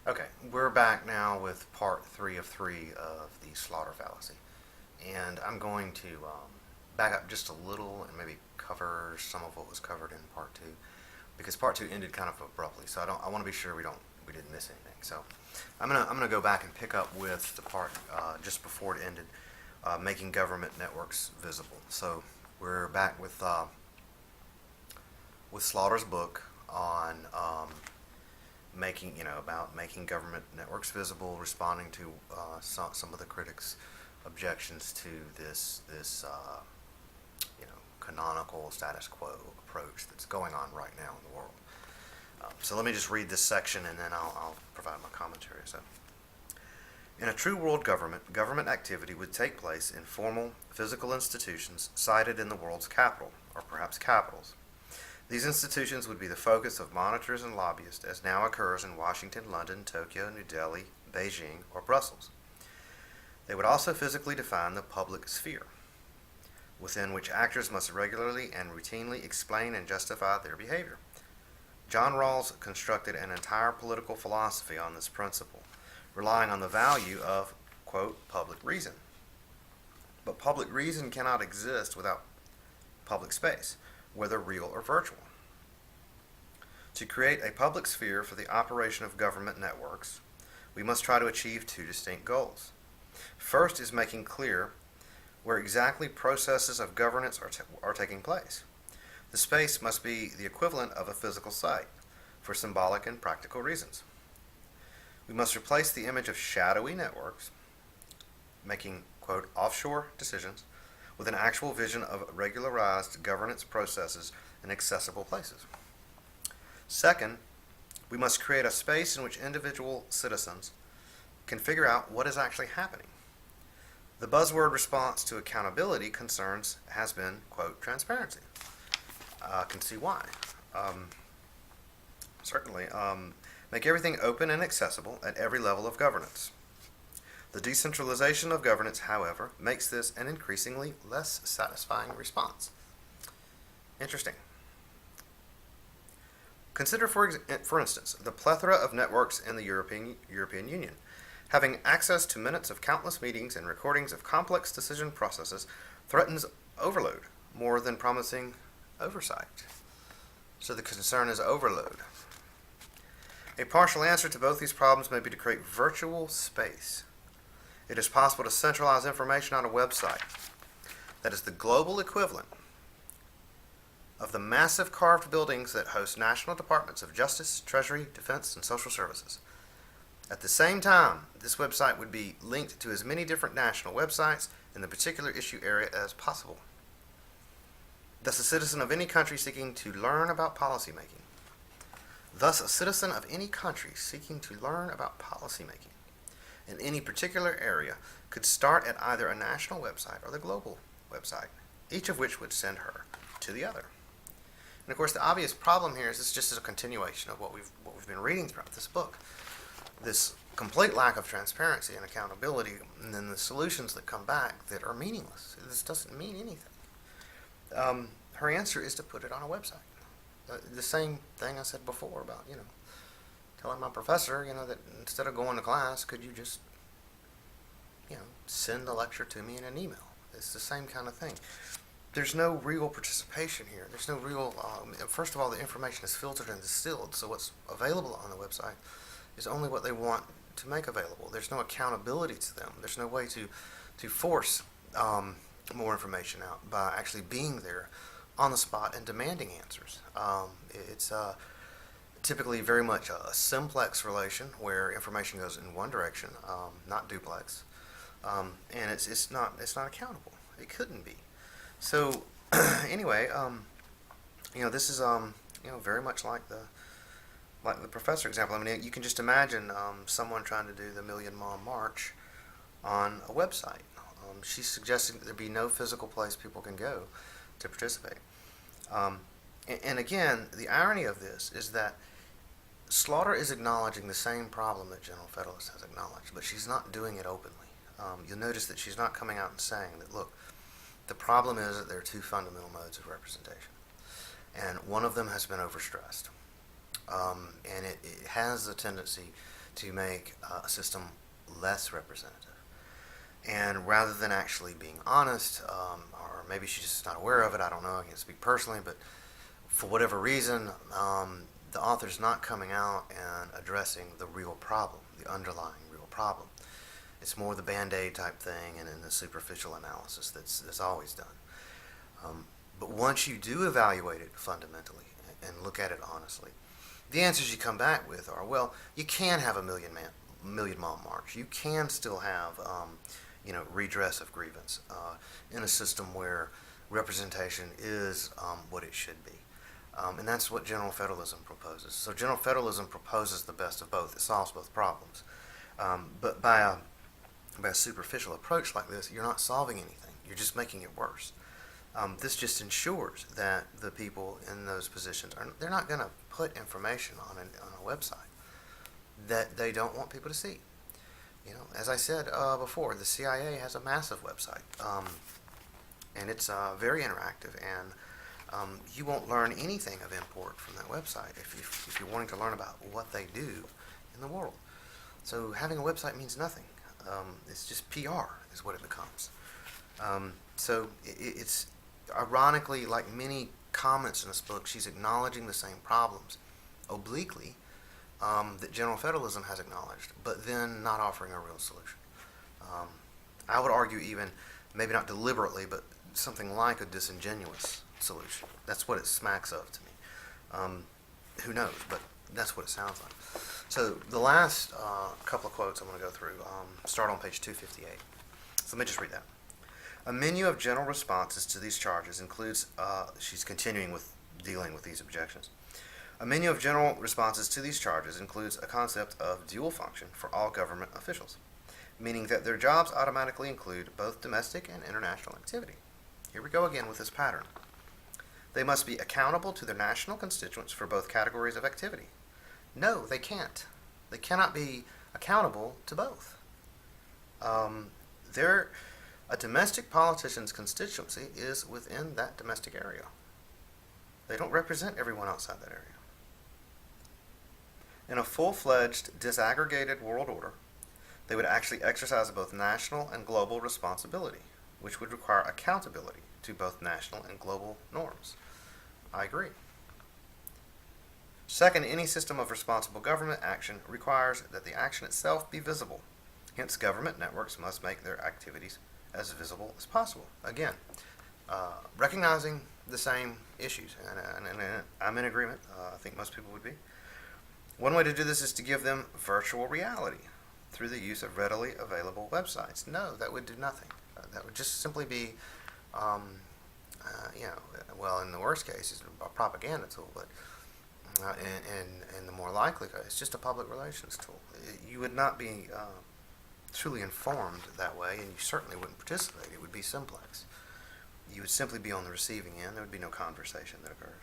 Okay, we're back now with part three of three of the Slaughter Fallacy. And I'm going to back up just a little and maybe cover some of what was covered in part two, because part two ended kind of abruptly. So I want to be sure we didn't miss anything. So I'm gonna go back and pick up with the part just before it ended, making government networks visible. So we're back with Slaughter's book on about making government networks visible, responding to some of the critics' objections to this canonical status quo approach that's going on right now in the world. So let me just read this section and then I'll provide my commentary. So, in a true world government, government activity would take place in formal, physical institutions sited in the world's capital, or perhaps capitals. These institutions would be the focus of monitors and lobbyists, as now occurs in Washington, London, Tokyo, New Delhi, Beijing, or Brussels. They would also physically define the public sphere, within which actors must regularly and routinely explain and justify their behavior. John Rawls constructed an entire political philosophy on this principle, relying on the value of, quote, public reason. But public reason cannot exist without public space, whether real or virtual. To create a public sphere for the operation of government networks, we must try to achieve two distinct goals. First is making clear where exactly processes of governance are taking place. The space must be the equivalent of a physical site, for symbolic and practical reasons. We must replace the image of shadowy networks, making, quote, offshore decisions, with an actual vision of regularized governance processes in accessible places. Second, we must create a space in which individual citizens can figure out what is actually happening. The buzzword response to accountability concerns has been, quote, transparency. I can see why. Certainly. Make everything open and accessible at every level of governance. The decentralization of governance, however, makes this an increasingly less satisfying response. Interesting. Consider, for instance, the plethora of networks in the European Union. Having access to minutes of countless meetings and recordings of complex decision processes threatens overload more than promising oversight. So the concern is overload. A partial answer to both these problems may be to create virtual space. It is possible to centralize information on a website that is the global equivalent of the massive carved buildings that host national departments of justice, treasury, defense, and social services. At the same time, this website would be linked to as many different national websites in the particular issue area as possible. Thus, a citizen of any country seeking to learn about policymaking in any particular area could start at either a national website or the global website, each of which would send her to the other. And of course, the obvious problem here is this just is a continuation of what we've been reading throughout this book. This complete lack of transparency and accountability, and then the solutions that come back that are meaningless. This doesn't mean anything. Her answer is to put it on a website. The same thing I said before about, telling my professor, that instead of going to class, could you just, send the lecture to me in an email? It's the same kind of thing. There's no real participation here. There's no real, first of all, the information is filtered and distilled, so what's available on the website is only what they want to make available. There's no accountability to them. There's no way to force more information out by actually being there on the spot and demanding answers. It's typically very much a simplex relation where information goes in one direction, not duplex, and it's not accountable. It couldn't be. So anyway, this is very much like the professor example. I mean, you can just imagine someone trying to do the Million Mile March on a website. She's suggesting that there be no physical place people can go to participate. And again, the irony of this is that Slaughter is acknowledging the same problem that General Federalist has acknowledged, but she's not doing it openly. You'll notice that she's not coming out and saying that, look, the problem is that there are two fundamental modes of representation, and one of them has been overstressed. And it has a tendency to make a system less representative. And rather than actually being honest, or maybe she's just not aware of it, I don't know, I can't speak personally, but for whatever reason, the author's not coming out and addressing the real problem, the underlying real problem. It's more the Band-Aid type thing and in the superficial analysis that's always done. But once you do evaluate it fundamentally and look at it honestly, the answers you come back with are, well, you can have a million mile march. You can still have, redress of grievance in a system where representation is what it should be. And that's what general federalism proposes. So general federalism proposes the best of both. It solves both problems. But by a superficial approach like this, you're not solving anything. You're just making it worse. This just ensures that the people in those positions they're not going to put information on a website that they don't want people to see. As I said before, the CIA has a massive website, and it's very interactive, and you won't learn anything of import from that website if you're wanting to learn about what they do in the world. So having a website means nothing. It's just PR is what it becomes. So it's ironically, like many comments in this book, she's acknowledging the same problems obliquely that general federalism has acknowledged, but then not offering a real solution. I would argue even, maybe not deliberately, but something like a disingenuous solution. That's what it smacks of to me. Who knows, but that's what it sounds like. So the last couple of quotes I'm going to go through start on page 258. So let me just read that. A menu of general responses to these charges includes, she's continuing with dealing with these objections. A menu of general responses to these charges includes a concept of dual function for all government officials, meaning that their jobs automatically include both domestic and international activity. Here we go again with this pattern. They must be accountable to their national constituents for both categories of activity. No, they can't. They cannot be accountable to both. A domestic politician's constituency is within that domestic area. They don't represent everyone outside that area. In a full-fledged, disaggregated world order, they would actually exercise both national and global responsibility, which would require accountability to both national and global norms. I agree. Second, any system of responsible government action requires that the action itself be visible. Hence, government networks must make their activities as visible as possible. Again, recognizing the same issues, and I'm in agreement. I think most people would be. One way to do this is to give them virtual reality through the use of readily available websites. No, that would do nothing. That would just simply be, well, in the worst case, it's a propaganda tool, but in the more likely case, it's just a public relations tool. You would not be truly informed that way, and you certainly wouldn't participate. It would be simplex. You would simply be on the receiving end. There would be no conversation that occurs.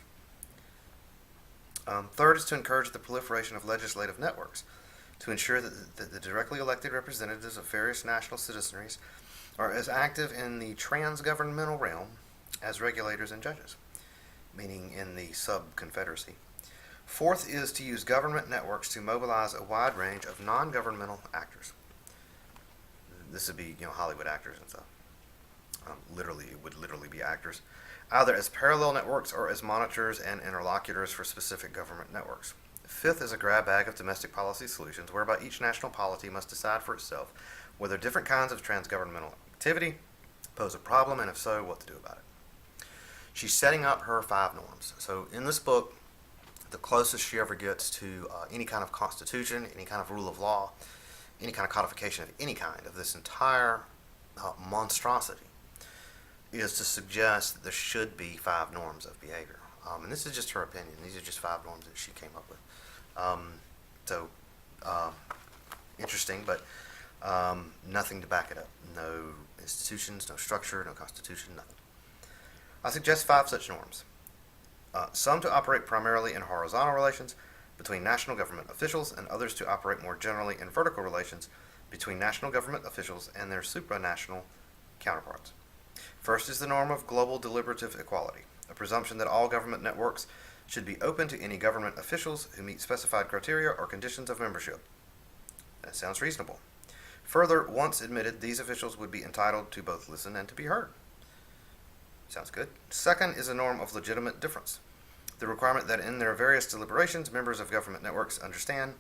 Third is to encourage the proliferation of legislative networks to ensure that the directly elected representatives of various national citizenries are as active in the trans-governmental realm as regulators and judges, meaning in the sub-confederacy. Fourth is to use government networks to mobilize a wide range of non-governmental actors. This would be, Hollywood actors and stuff. It would literally be actors, either as parallel networks or as monitors and interlocutors for specific government networks. Fifth is a grab bag of domestic policy solutions, whereby each national polity must decide for itself whether different kinds of transgovernmental activity pose a problem, and if so, what to do about it. She's setting up her 5 norms. So in this book, the closest she ever gets to any kind of constitution, any kind of rule of law, any kind of codification of any kind of this entire monstrosity is to suggest that there should be 5 norms of behavior. And this is just her opinion. These are just 5 norms that she came up with. Interesting, but nothing to back it up. No institutions, no structure, no constitution, nothing. I suggest 5 such norms. Some to operate primarily in horizontal relations between national government officials, and others to operate more generally in vertical relations between national government officials and their supranational counterparts. First is the norm of global deliberative equality, a presumption that all government networks should be open to any government officials who meet specified criteria or conditions of membership. That sounds reasonable. Further, once admitted, these officials would be entitled to both listen and to be heard. Sounds good. Second is a norm of legitimate difference. The requirement that in their various deliberations, members of government networks understand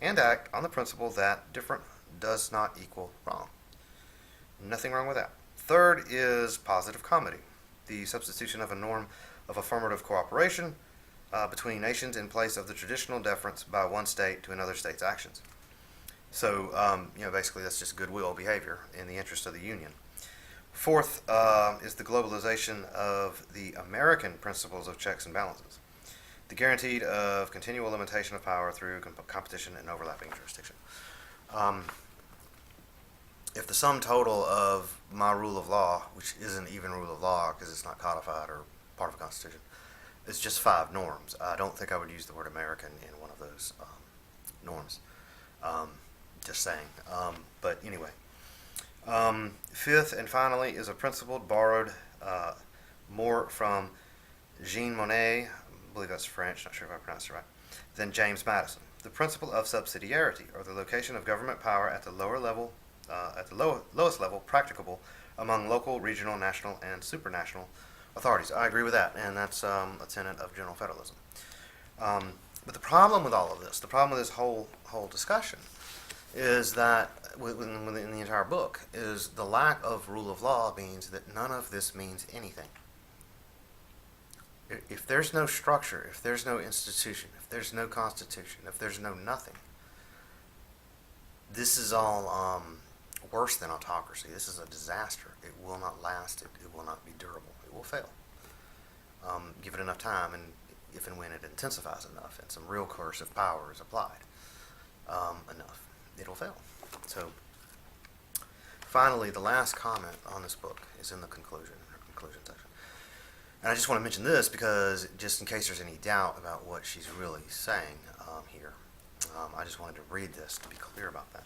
and act on the principle that different does not equal wrong. Nothing wrong with that. Third is positive comity, the substitution of a norm of affirmative cooperation between nations in place of the traditional deference by one state to another state's actions. So, basically that's just goodwill behavior in the interest of the Union. Fourth is the globalization of the American principles of checks and balances, the guaranteed of continual limitation of power through competition and overlapping jurisdiction. If the sum total of my rule of law, which isn't even rule of law because it's not codified or part of the Constitution, is just 5 norms, I don't think I would use the word American in one of those norms. Just saying. But anyway. Fifth and finally is a principle borrowed more from Jean Monnet, I believe that's French, not sure if I pronounced it right, than James Madison. The principle of subsidiarity, or the location of government power at the lower level, lowest level practicable among local, regional, national, and supranational authorities. I agree with that, and that's a tenet of general federalism. But the problem with all of this, the problem with this whole discussion, is that within the entire book, is the lack of rule of law means that none of this means anything. If there's no structure, if there's no institution, if there's no constitution, if there's no nothing, this is all worse than autocracy. This is a disaster. It will not last. It will not be durable. It will fail. Give it enough time, and if and when it intensifies enough and some real coercive power is applied enough, it'll fail. So, finally, the last comment on this book is in the conclusion section. And I just want to mention this because, just in case there's any doubt about what she's really saying here, I just wanted to read this to be clear about that.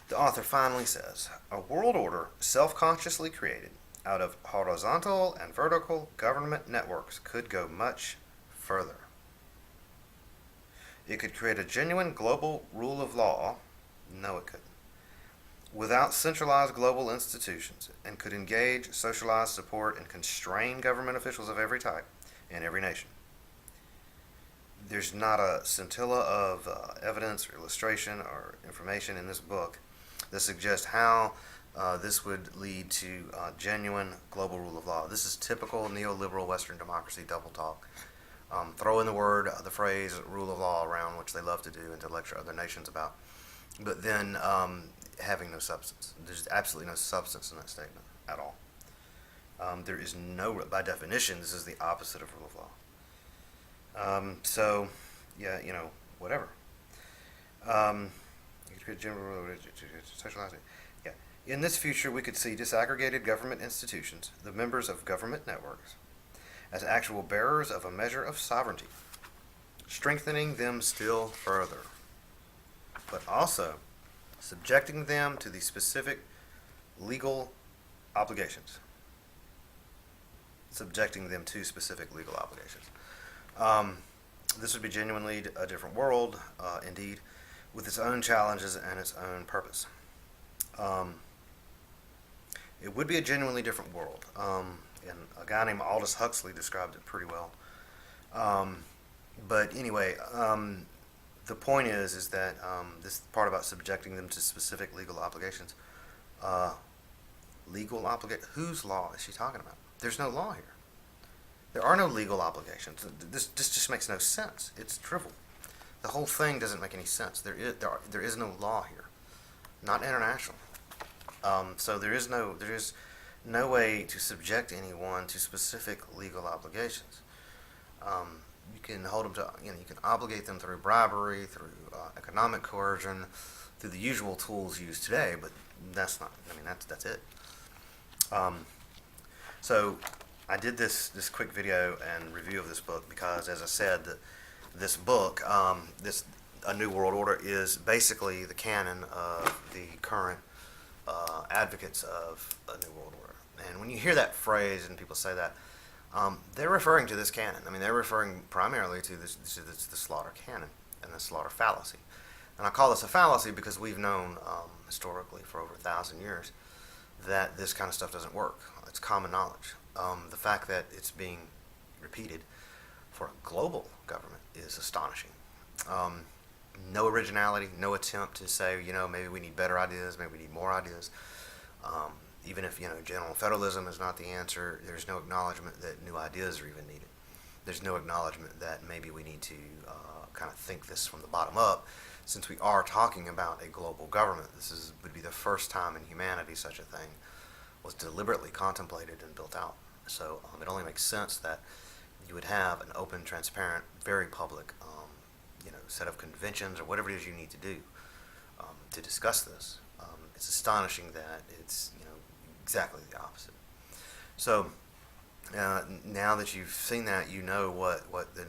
The author finally says, "A world order self-consciously created out of horizontal and vertical government networks could go much further. It could create a genuine global rule of law," no it couldn't, "without centralized global institutions, and could engage, socialize, support, and constrain government officials of every type in every nation. There's not a scintilla of evidence or illustration or information in this book that suggests how this would lead to genuine global rule of law. This is typical neoliberal Western democracy double talk. Throw in the phrase rule of law around, which they love to do and to lecture other nations about, but then having no substance. There's absolutely no substance in that statement at all. There is no, by definition, this is the opposite of rule of law. So, yeah, whatever. You could create general socialize it. Yeah. In this future, we could see disaggregated government institutions, the members of government networks, as actual bearers of a measure of sovereignty, strengthening them still further, but also subjecting them to the specific legal obligations. This would be genuinely a different world, indeed, with its own challenges and its own purpose. It would be a genuinely different world, and a guy named Aldous Huxley described it pretty well. But anyway, the point is that this part about subjecting them to specific legal obligations, whose law is she talking about? There's no law here. There are no legal obligations. This just makes no sense. It's trivial. The whole thing doesn't make any sense. There is no law here, not international. So there is no way to subject anyone to specific legal obligations. You can hold them to, you can obligate them through bribery, through economic coercion, through the usual tools used today, but that's it. So I did this quick video and review of this book because, as I said, this book, A New World Order, is basically the canon of the current advocates of a new world order. And when you hear that phrase and people say that, they're referring to this canon. I mean, they're referring primarily to the Slaughter canon and the Slaughter Fallacy. And I call this a fallacy because we've known historically for over 1,000 years that this kind of stuff doesn't work. It's common knowledge. The fact that it's being repeated for a global government is astonishing. No originality, no attempt to say, maybe we need better ideas, maybe we need more ideas. Even if, general federalism is not the answer, there's no acknowledgement that new ideas are even needed. There's no acknowledgement that maybe we need to kind of think this from the bottom up. Since we are talking about a global government, would be the first time in humanity such a thing was deliberately contemplated and built out. So it only makes sense that you would have an open, transparent, very public, set of conventions or whatever it is you need to do to discuss this. It's astonishing that it's exactly the opposite. So now that you've seen that, you know what the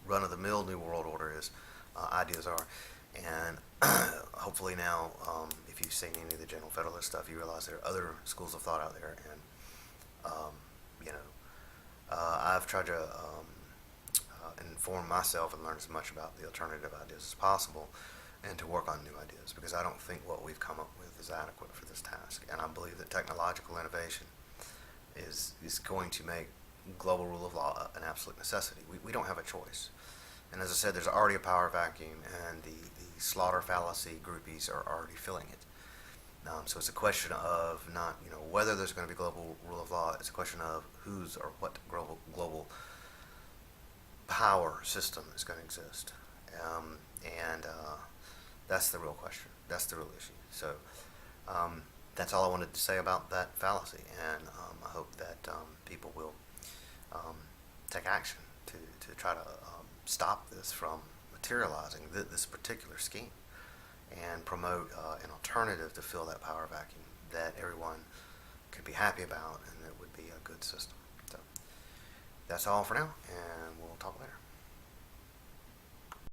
run-of-the-mill New World Order ideas are, and hopefully now, if you've seen any of the General Federalist stuff, you realize there are other schools of thought out there, and I've tried to inform myself and learn as much about the alternative ideas as possible, and to work on new ideas, because I don't think what we've come up with is adequate for this task, and I believe that technological innovation is going to make global rule of law an absolute necessity. We don't have a choice. And as I said, there's already a power vacuum, and the Slaughter Fallacy groupies are already filling it. So it's a question of not whether there's going to be global rule of law. It's a question of whose or what global power system is going to exist, and that's the real question. That's the real issue. So that's all I wanted to say about that fallacy, and I hope that people will take action to try to stop this from materializing this particular scheme, and promote an alternative to fill that power vacuum that everyone could be happy about, and that would be a good system. So that's all for now,